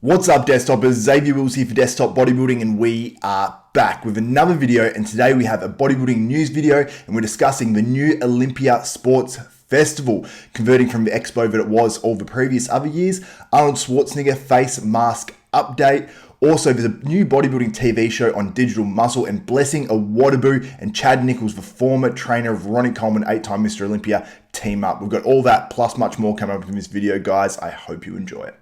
What's up, desktopers? Xavier Wills here for Desktop Bodybuilding, and we are back with another video. And today we have a bodybuilding news video, and we're discussing the new Olympia Sports Festival, converting from the expo that it was all the previous other years. Arnold Schwarzenegger face mask update. Also, there's a new bodybuilding TV show on Digital Muscle, and blessing Awodibu and Chad Nichols, the former trainer of Ronnie Coleman, 8-time Mr Olympia, team up. We've got all that plus much more coming up in this video, guys. I hope you enjoy it.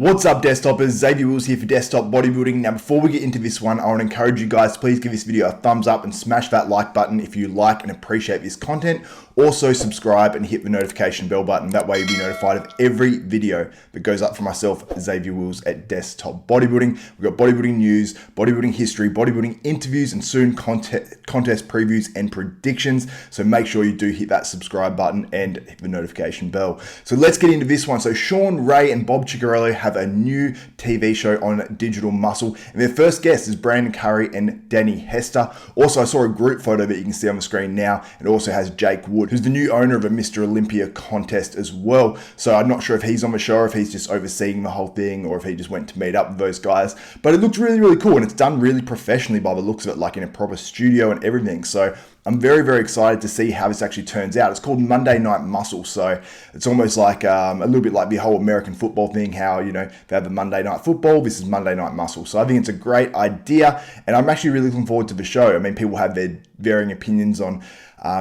What's up, desktopers? Xavier Wills here for Desktop Bodybuilding. Now, before we get into this one, I want to encourage you guys, please give this video a thumbs up and smash that like button if you like and appreciate this content. Also, subscribe and hit the notification bell button. That way you'll be notified of every video that goes up for myself, Xavier Wills, at Desktop Bodybuilding. We've got bodybuilding news, bodybuilding history, bodybuilding interviews, and soon contest previews and predictions. So make sure you do hit that subscribe button and hit the notification bell. So let's get into this one. So Shawn, Ray, and Bob Ciccarello have a new TV show on Digital Muscle, and their first guest is Brandon Curry and Danny Hester. Also, I saw a group photo that you can see on the screen now. It also has Jake Wood, who's the new owner of a Mr Olympia contest as well. So I'm not sure if he's on the show, or if he's just overseeing the whole thing, or if he just went to meet up with those guys. But it looks really, really cool, and it's done really professionally by the looks of it, like in a proper studio and everything. So I'm very, very excited to see how this actually turns out. It's called Monday Night Muscle, so it's almost like a little bit like the whole American football thing, how, you know, they have the Monday Night Football. This is Monday Night Muscle. So I think it's a great idea, and I'm actually really looking forward to the show. I mean, people have their varying opinions on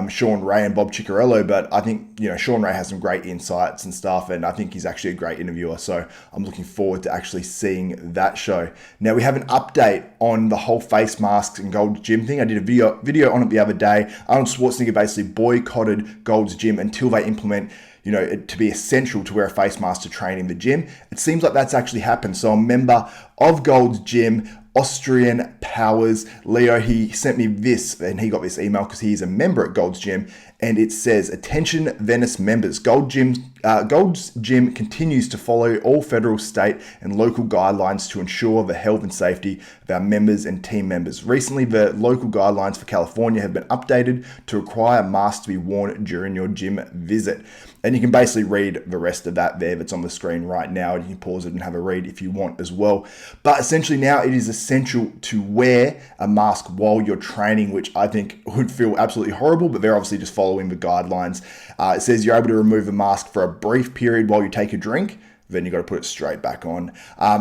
Shawn Ray and Bob Ciccarello, but I think, you know, Shawn Ray has some great insights and stuff, and I think he's actually a great interviewer, so I'm looking forward to actually seeing that show. Now, we have an update on the whole face masks and Gold's Gym thing. I did a video on it the other day. Arnold Schwarzenegger basically boycotted Gold's Gym until they implement, you know, it to be essential to wear a face mask to train in the gym. It seems like that's actually happened. So a member of Gold's Gym, Austrian Powers, Leo, he sent me this, and he got this email because he is a member at Gold's Gym, and it says, "Attention Venice members, Gold's Gym continues to follow all federal, state, and local guidelines to ensure the health and safety of our members and team members. Recently, the local guidelines for California have been updated to require masks to be worn during your gym visit." And you can basically read the rest of that there that's on the screen right now, and you can pause it and have a read if you want as well. But essentially now it is essential to wear a mask while you're training, which I think would feel absolutely horrible, but they're obviously just following the guidelines. It says you're able to remove the mask for a brief period while you take a drink, then you got to put it straight back on.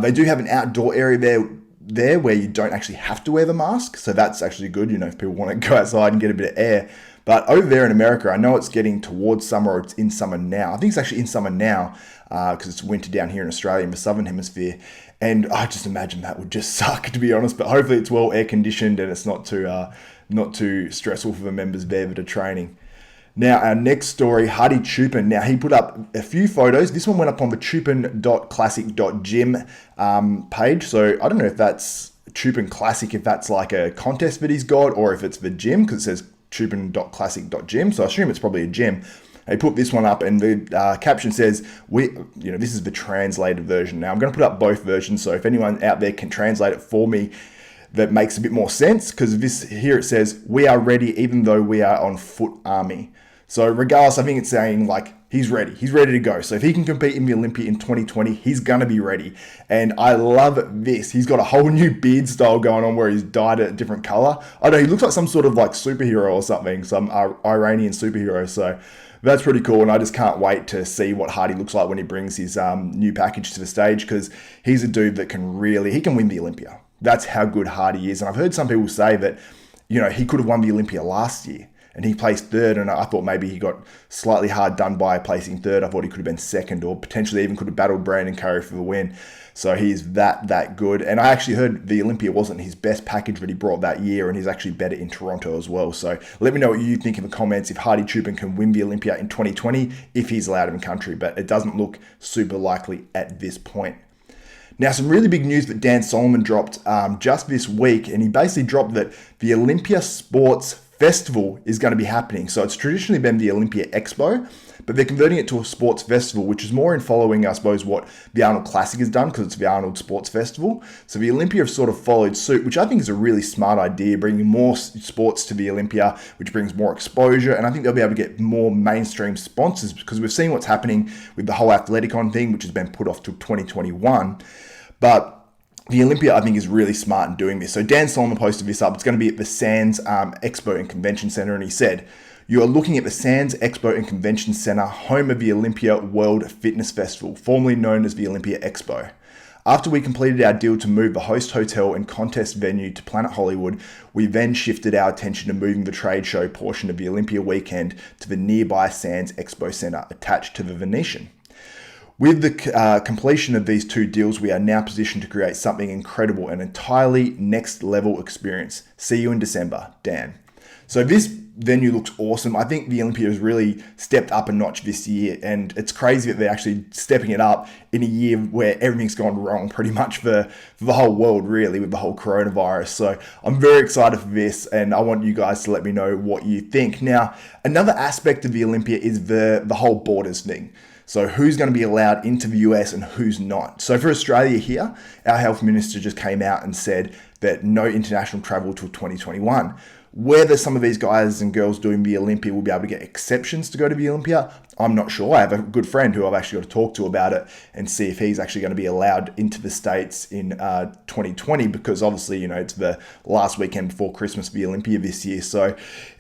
They do have an outdoor area there where you don't actually have to wear the mask, so that's actually good, you know, if people want to go outside and get a bit of air. But over there in America, I know it's getting towards summer, or it's in summer now. I think it's actually in summer now because it's winter down here in Australia in the southern hemisphere. And I just imagine that would just suck, to be honest. But hopefully it's well air conditioned and it's not too stressful for the members there that are training. Now, our next story, Hadi Choopan. Now, he put up a few photos. This one went up on the choopin.classic.gym page. So I don't know if that's Choopin Classic, if that's like a contest that he's got, or if it's the gym, because it says choopin.classic.gym. So I assume it's probably a gym. They put this one up, and the caption says, this is the translated version. Now, I'm going to put up both versions, so if anyone out there can translate it for me, that makes a bit more sense, because this here it says, "We are ready even though we are on foot army." So regardless, I think it's saying like he's ready to go. So if he can compete in the Olympia in 2020, he's going to be ready. And I love this. He's got a whole new beard style going on where he's dyed it a different color. I don't know, he looks like some sort of like superhero or something, some Iranian superhero. So that's pretty cool, and I just can't wait to see what Hadi looks like when he brings his new package to the stage, because he's a dude that can win the Olympia. That's how good Hadi is. And I've heard some people say that, you know, he could have won the Olympia last year. and he placed third, and I thought maybe he got slightly hard done by placing third. I thought he could have been second, or potentially even could have battled Brandon Curry for the win. So he's that good. And I actually heard the Olympia wasn't his best package that he brought that year, and he's actually better in Toronto as well. So let me know what you think in the comments if Hadi Choopan can win the Olympia in 2020, if he's allowed in country, but it doesn't look super likely at this point. Now, some really big news that Dan Solomon dropped just this week, and he basically dropped that the Olympia Sports Festival is going to be happening. So it's traditionally been the Olympia Expo, but they're converting it to a sports festival, which is more in following, I suppose, what the Arnold Classic has done, because it's the Arnold Sports Festival. So the Olympia have sort of followed suit, which I think is a really smart idea, bringing more sports to the Olympia, which brings more exposure. And I think they'll be able to get more mainstream sponsors, because we've seen what's happening with the whole Athleticon thing, which has been put off to 2021. But the Olympia, I think, is really smart in doing this. So Dan Solomon posted this up. It's going to be at the Sands Expo and Convention Center, and he said, "You are looking at the Sands Expo and Convention Center, home of the Olympia World Fitness Festival, formerly known as the Olympia Expo. After we completed our deal to move the host hotel and contest venue to Planet Hollywood, we then shifted our attention to moving the trade show portion of the Olympia weekend to the nearby Sands Expo Center attached to the Venetian. With the completion of these two deals, we are now positioned to create something incredible, an entirely next level experience. See you in December, Dan." So this venue looks awesome. I think the Olympia has really stepped up a notch this year, and it's crazy that they're actually stepping it up in a year where everything's gone wrong pretty much for the whole world, really, with the whole coronavirus. So I'm very excited for this, and I want you guys to let me know what you think. Now, another aspect of the Olympia is the whole borders thing. So who's going to be allowed into the US and who's not? So for Australia here, our health minister just came out and said that no international travel till 2021. Whether some of these guys and girls doing the Olympia will be able to get exceptions to go to the Olympia, I'm not sure. I have a good friend who I've actually got to talk to about it and see if he's actually going to be allowed into the States in 2020, because obviously, you know, it's the last weekend before Christmas for the Olympia this year. So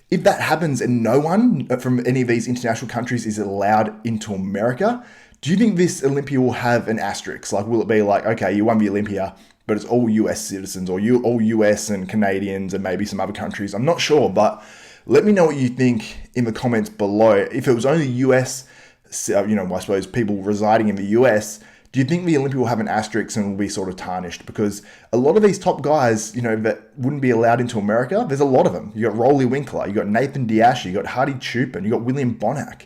if that happens and no one from any of these international countries is allowed into America, do you think this Olympia will have an asterisk? Like, will it be like, okay, you won the Olympia, but it's all US citizens, or all US and Canadians and maybe some other countries? I'm not sure, but let me know what you think in the comments below. If it was only US, I suppose people residing in the US, do you think the Olympia will have an asterisk and will be sort of tarnished? Because a lot of these top guys, that wouldn't be allowed into America, there's a lot of them. You got Rolly Winkler, you got Nathan Diash, you got Hadi Choopan, you got William Bonac.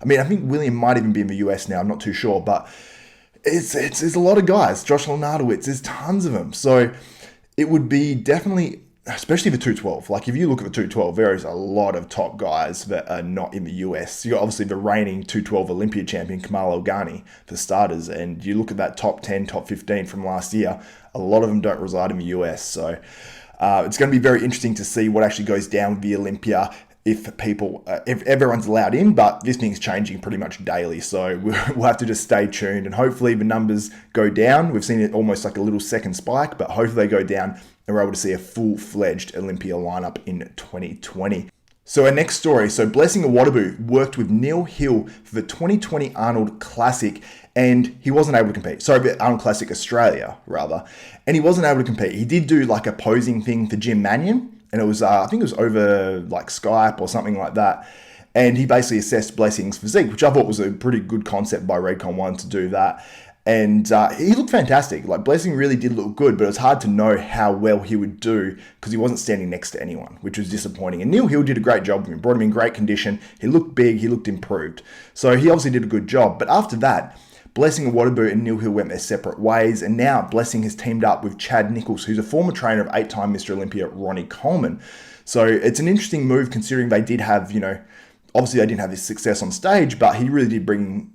I mean, I think William might even be in the US now, I'm not too sure, but it's a lot of guys. Josh Lenardowitz, there's tons of them. So it would be definitely, especially the 212. Like, if you look at the 212, there is a lot of top guys that are not in the US. You got obviously the reigning 212 Olympia champion, Kamal El-Ghani, for starters. And you look at that top 10, top 15 from last year, a lot of them don't reside in the US. So it's going to be very interesting to see what actually goes down with the Olympia if everyone's allowed in, but this thing's changing pretty much daily. So we'll have to just stay tuned, and hopefully the numbers go down. We've seen it almost like a little second spike, but hopefully they go down and we're able to see a full-fledged Olympia lineup in 2020. So our next story. So Blessing Awodibu worked with Neil Hill for the 2020 Arnold Classic, and he wasn't able to compete. Sorry, the Arnold Classic Australia, rather. And he wasn't able to compete. He did do like a posing thing for Jim Mannion, and it was, I think it was over like Skype or something like that. And he basically assessed Blessing's physique, which I thought was a pretty good concept by Redcon One to do that. And he looked fantastic. Like, Blessing really did look good, but it was hard to know how well he would do because he wasn't standing next to anyone, which was disappointing. And Neil Hill did a great job with him, brought him in great condition. He looked big, he looked improved. So he obviously did a good job. But after that, Blessing Awodibu and Neil Hill went their separate ways, and now Blessing has teamed up with Chad Nichols, who's a former trainer of 8-time Mr Olympia Ronnie Coleman. So it's an interesting move considering they did have, obviously they didn't have this success on stage, but he really did bring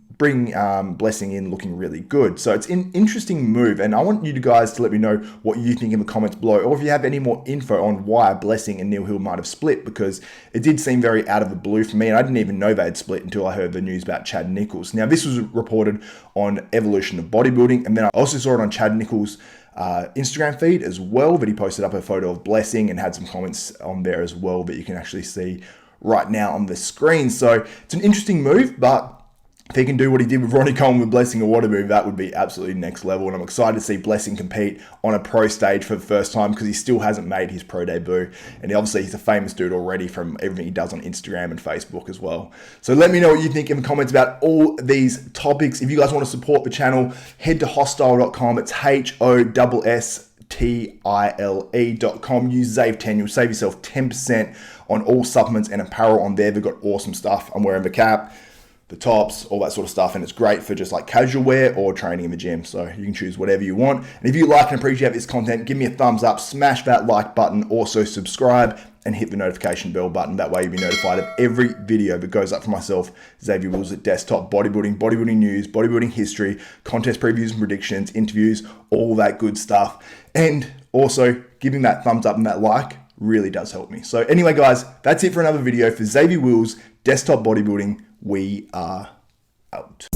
Blessing in looking really good. So it's an interesting move, and I want you guys to let me know what you think in the comments below, or if you have any more info on why Blessing and Neil Hill might have split, because it did seem very out of the blue for me, and I didn't even know they had split until I heard the news about Chad Nichols. Now, this was reported on Evolution of Bodybuilding, and then I also saw it on Chad Nichols' Instagram feed as well, that he posted up a photo of Blessing and had some comments on there as well that you can actually see right now on the screen. So it's an interesting move, but If he can do what he did with Ronnie Coleman with Blessing Awodibu, that would be absolutely next level. And I'm excited to see Blessing compete on a pro stage for the first time because he still hasn't made his pro debut. And obviously he's a famous dude already from everything he does on Instagram and Facebook as well. So let me know what you think in the comments about all these topics. If you guys want to support the channel, head to hostile.com. It's HOSSTILE.com. Use ZAVE10. You'll save yourself 10% on all supplements and apparel on there. They've got awesome stuff. I'm wearing the cap, the tops, all that sort of stuff, and it's great for just like casual wear or training in the gym. So you can choose whatever you want. And if you like and appreciate this content, give me a thumbs up, smash that like button, also subscribe and hit the notification bell button. That way you'll be notified of every video that goes up for myself, Xavier Wills at Desktop Bodybuilding, bodybuilding news, bodybuilding history, contest previews and predictions, interviews, all that good stuff. And also giving that thumbs up and that like really does help me. So anyway, guys, that's it for another video for Xavier Wills, Desktop Bodybuilding. We are out.